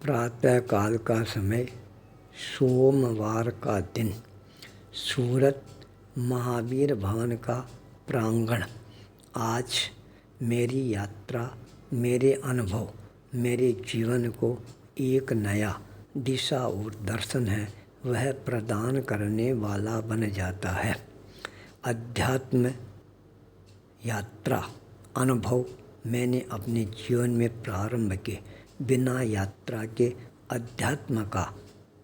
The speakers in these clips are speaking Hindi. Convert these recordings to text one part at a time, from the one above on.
प्रातःकाल का समय, सोमवार का दिन। सूरत महावीर भवन का प्रांगण। आज मेरी यात्रा, मेरे अनुभव, मेरे जीवन को एक नया दिशा और दर्शन है वह प्रदान करने वाला बन जाता है। अध्यात्म यात्रा अनुभव मैंने अपने जीवन में प्रारंभ किए। बिना यात्रा के अध्यात्म का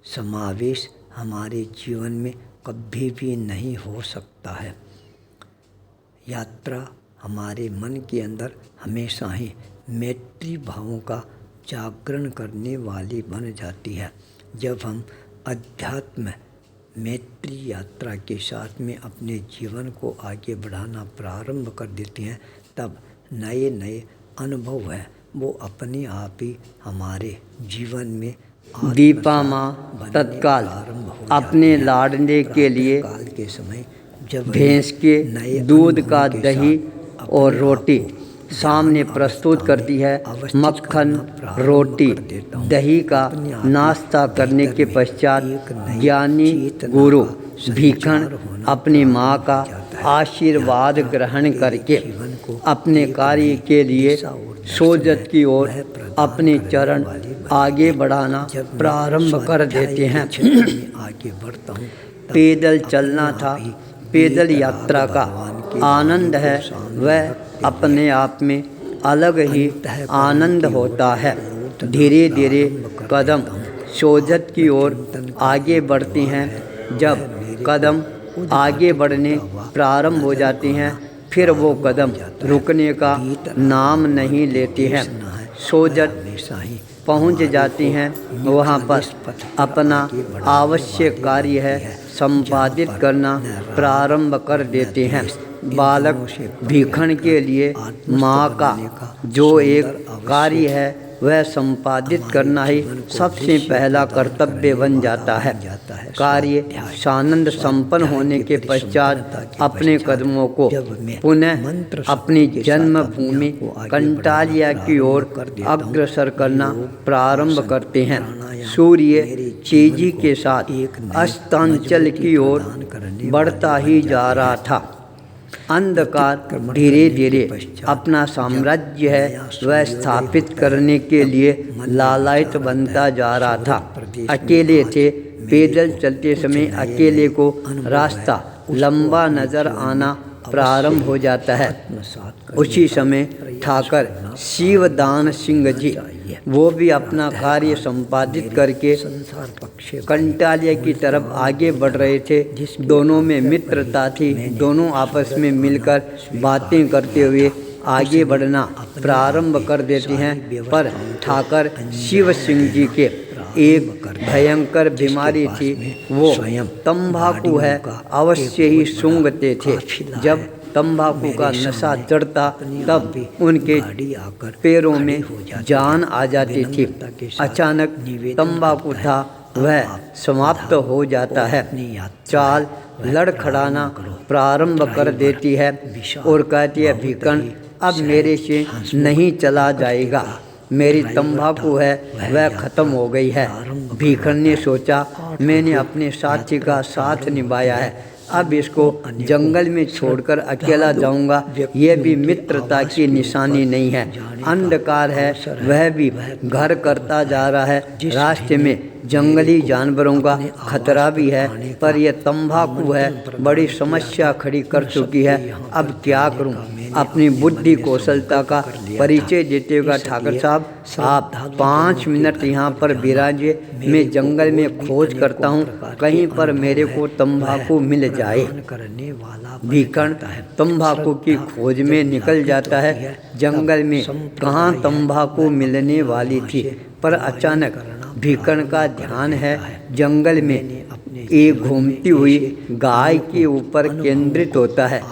समावेश हमारे जीवन में कभी भी नहीं हो सकता है। यात्रा हमारे मन के अंदर हमेशा ही मैत्री भावों का जागरण करने वाली बन जाती है। जब हम अध्यात्म मैत्री यात्रा के साथ में अपने जीवन को आगे बढ़ाना प्रारंभ कर देते हैं, तब नए नए अनुभव हैं वो अपने आप ही हमारे जीवन में दीपा माँ तत्काल अपने लाडले के लिए काल के समय जब भैंस के दूध का दही और रोटी सामने प्रस्तुत करती है। मक्खन, रोटी, दही का नाश्ता करने के पश्चात ज्ञानी गुरु भीखण अपनी माँ का आशीर्वाद ग्रहण करके अपने कार्य के लिए सोजत की ओर अपने चरण आगे बढ़ाना प्रारंभ कर देते हैं। आगे बढ़ता हूँ। पैदल चलना था, पैदल यात्रा का आनंद है वह अपने आप में अलग ही आनंद होता है। धीरे धीरे कदम सोजत की ओर आगे बढ़ते हैं। जब कदम आगे बढ़ने प्रारंभ हो जाते हैं, फिर वो कदम रुकने का नाम नहीं लेते हैं। सोजत पहुंच जाती हैं। वहाँ पर अपना आवश्यक कार्य है संपादित करना प्रारंभ कर देते हैं। बालक भीखण के लिए माँ का जो एक कार्य है वह संपादित करना ही सबसे पहला कर्तव्य बन जाता है। कार्य सानंद संपन्न होने के पश्चात अपने कदमों को पुनः अपनी जन्मभूमि कंटालिया की ओर अग्रसर करना प्रारंभ करते हैं। सूर्य तेजी के साथ अस्तांचल की ओर बढ़ता ही जा रहा था। अंधकार धीरे धीरे अपना साम्राज्य है वह स्थापित करने के लिए लालायित बनता जा रहा था। अकेले थे। पैदल चलते समय अकेले को रास्ता लंबा नजर आना प्रारंभ हो जाता है। उसी समय ठाकर शिवदान सिंह जी वो भी अपना कार्य संपादित करके कंटालिया की तरफ आगे बढ़ रहे थे। दोनों में मित्रता थी। दोनों आपस में मिलकर बातें करते हुए आगे बढ़ना प्रारंभ कर देते हैं। पर ठाकर शिव सिंह जी के एक भयंकर बीमारी थी, वो तंबाकू है। अवश्य ही सूंघते थे। जब तंबाकू का नशा चढ़ता तब उनके पैरों में जान आ जाती थी। अचानक तंबाकू था वह समाप्त हो जाता है। चाल लड़खड़ाना प्रारंभ कर देती है और कहती है, भीखण अब मेरे से नहीं चला जाएगा। मेरी तंबाकू है वह खत्म हो गई है। भीखण ने सोचा, मैंने अपने साथी का साथ निभाया है, अब इसको जंगल में छोड़कर अकेला जाऊंगा यह भी मित्रता की निशानी नहीं है। अंधकार है वह भी घर करता जा रहा है। रास्ते में जंगली जानवरों का खतरा भी है, पर यह तंबाकू है बड़ी समस्या खड़ी कर चुकी है। अब क्या करूं? अपनी बुद्धि कौशलता का परिचय देते हुए ठाकर साहब, आप 5 मिनट यहाँ पर विराजिए, मैं जंगल में खोज करता हूँ, कहीं पर मेरे को तंबाकू मिल जाए। भीखण तंबाकू की खोज में निकल जाता है। जंगल में कहाँ तंबाकू मिलने वाली थी, पर अचानक भीखण का ध्यान है जंगल में एक घूमती हुई गाय के ऊपर केंद्रित होता है।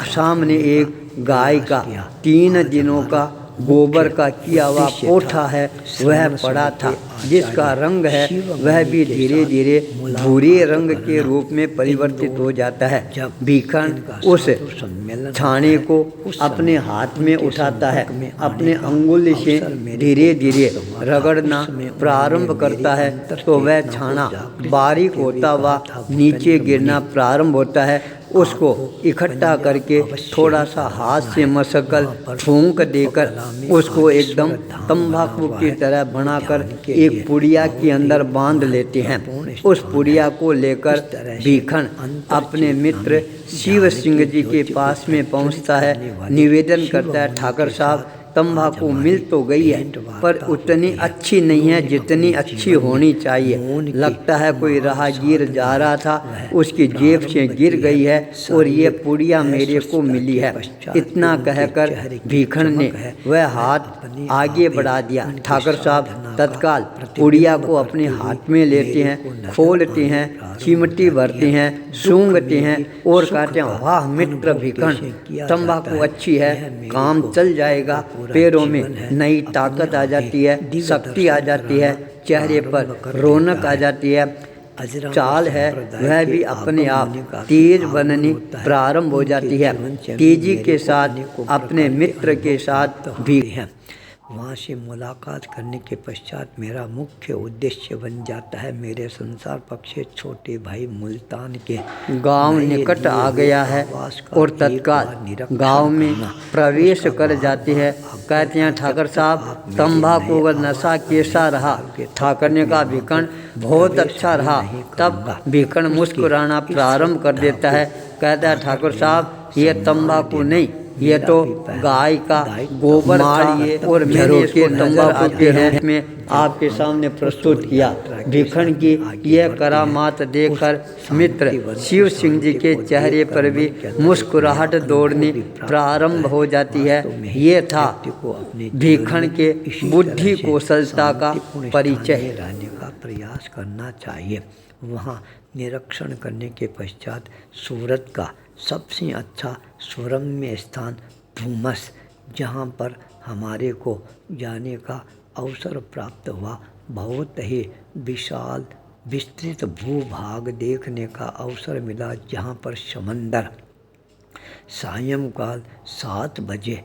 सामने एक गाय का 3 दिनों का गोबर का किया हुआ कोठा है वह पड़ा था। जिसका रंग है वह भी धीरे धीरे भूरे रंग के रूप में परिवर्तित हो जाता है। भीखन उस छाने को अपने हाथ में उठाता है, अपने अंगुली से धीरे धीरे रगड़ना प्रारंभ करता है तो वह छाना बारीक होता हुआ नीचे गिरना प्रारंभ होता है। उसको इकट्ठा करके थोड़ा सा हाथ से मसकल फूंक देकर उसको एकदम तंबाकू की तरह बनाकर एक पुड़िया के अंदर बांध लेते हैं। उस पुड़िया को लेकर भीखन अपने मित्र शिव सिंह जी के पास में पहुंचता है, निवेदन करता है, ठाकर साहब तंबाकू मिल तो गई है पर उतनी अच्छी नहीं है जितनी अच्छी होनी चाहिए। लगता है कोई राहगीर जा रहा था, उसकी जेब से गिर गई है और ये पुड़िया मेरे को मिली है। इतना कहकर भीखन ने वह हाथ आगे बढ़ा दिया। ठाकर साहब तत्काल पुड़िया को अपने हाथ में लेते हैं, खोलते हैं, चिमटी भरते हैं, सूंघते हैं और कहते हैं, वाह मित्र भीखन, तंबाकू अच्छी है, काम चल जाएगा। पैरों में नई ताकत आ जाती है, शक्ति आ जाती है, चेहरे पर रौनक आ जाती है, चाल है वह भी अपने आप तेज बननी प्रारंभ हो जाती है। तेजी के साथ अपने मित्र के साथ भी है। वहाँ से मुलाकात करने के पश्चात मेरा मुख्य उद्देश्य बन जाता है मेरे संसार पक्ष से छोटे भाई मुल्तान के गांव निकट आ गया है और तत्काल गांव में प्रवेश कर जाते हैं। कहते हैं, ठाकर साहब तंबाकू व नशा कैसा रहा? ठाकर ने कहा, भीखन बहुत अच्छा रहा। तब भीखन मुस्कुराना प्रारंभ कर देता है, कहता है, ठाकुर साहब ये तंबाकू नहीं, ये तो गाय का गोबर मारिए और मैंने इसको तंबाकू के रूप में आपके सामने प्रस्तुत किया। भीखन की यह करामात देखकर मित्र शिव सिंह जी के चेहरे पर भी मुस्कुराहट दौड़नी प्रारंभ हो जाती है। ये था भीखन के बुद्धि कौशलता का परिचय। रहने का प्रयास करना चाहिए। वहाँ निरीक्षण करने के पश्चात सूरत का सबसे अच्छा सुरम्य स्थान धूमस, जहाँ पर हमारे को जाने का अवसर प्राप्त हुआ, बहुत ही विशाल विस्तृत भूभाग देखने का अवसर मिला, जहाँ पर समंदर सायंकाल 7 बजे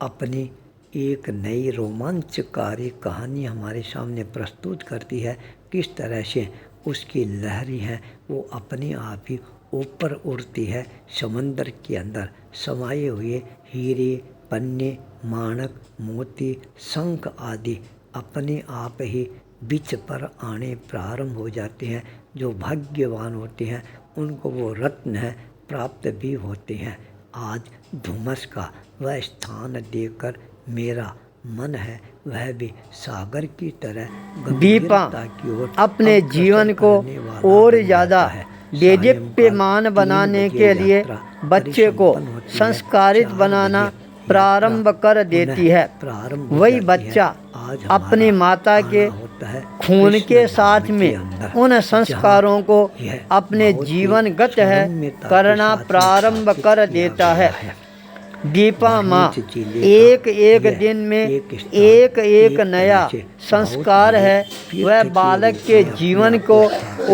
अपनी एक नई रोमांचकारी कहानी हमारे सामने प्रस्तुत करती है। किस तरह से उसकी लहरें हैं वो अपने आप ही ऊपर उड़ती है। समंदर के अंदर समाये हुए हीरे, पन्ने, माणक, मोती, शंख आदि अपने आप ही बीच पर आने प्रारंभ हो जाते हैं। जो भाग्यवान होते हैं उनको वो रत्न है प्राप्त भी होते हैं। आज धुमस का वह स्थान देखकर मेरा मन है वह भी सागर की तरह दीपा अपने जीवन को और ज़्यादा देदीप्यमान बनाने के लिए बच्चे को संस्कारित बनाना प्रारंभ कर देती है। वही बच्चा अपनी माता के खून के साथ में उन संस्कारों को अपने जीवनगत है करना प्रारंभ कर देता है। दीपा माँ एक एक दिन में एक एक नया संस्कार है वह बालक के जीवन को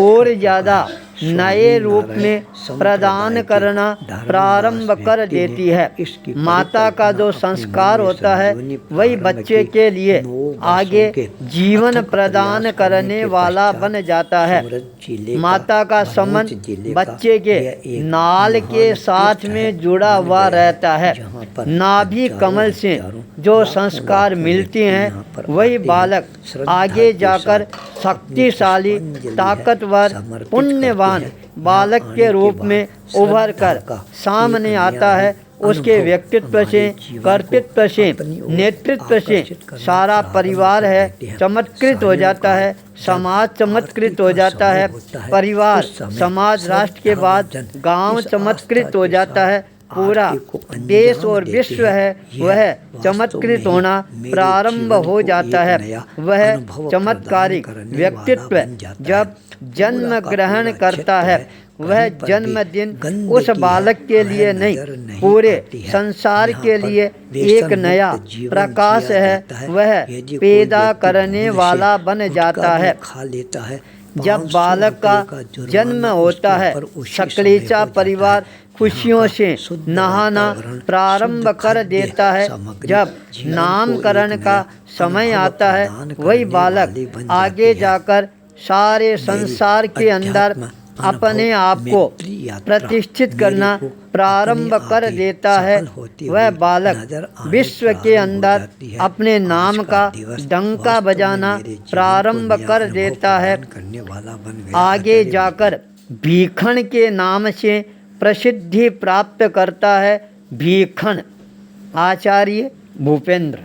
और ज़्यादा नए रूप में प्रदान करना प्रारंभ कर देती है। माता का जो संस्कार होता है वही बच्चे के लिए आगे जीवन प्रदान करने वाला बन जाता है। माता का संबंध बच्चे के नाल के साथ में जुड़ा हुआ रहता है। नाभि कमल से जो संस्कार मिलते हैं वही बालक आगे जाकर शक्तिशाली, ताकतवर, पुण्यवान बालक के रूप में उभर कर सामने आता है। उसके व्यक्तित्व से, कर्तृत्व से, नेतृत्व से सारा परिवार है चमत्कृत हो जाता है, समाज चमत्कृत हो जाता है, परिवार, समाज, राष्ट्र के बाद गांव चमत्कृत हो जाता है। पूरा देश और विश्व है वह चमत्कृत होना प्रारंभ हो जाता है। वह चमत्कारिक व्यक्तित्व जब जन्म ग्रहण करता है वह जन्मदिन उस बालक के लिए नहीं, पूरे संसार के लिए एक नया प्रकाश है। वह पैदा करने वाला बन जाता है। जब बालक का जन्म होता है, सकलेचा परिवार खुशियों से नहाना प्रारंभ कर देता है। जब नामकरण का समय आता है, वही बालक आगे जाकर सारे संसार के अंदर अपने आप को प्रतिष्ठित करना प्रारंभ कर देता है। वह बालक विश्व के अंदर अपने नाम का डंका बजाना प्रारंभ कर देता है। आगे जाकर भीखण के नाम से प्रसिद्धि प्राप्त करता है। भीखण आचार्य भूपेंद्र।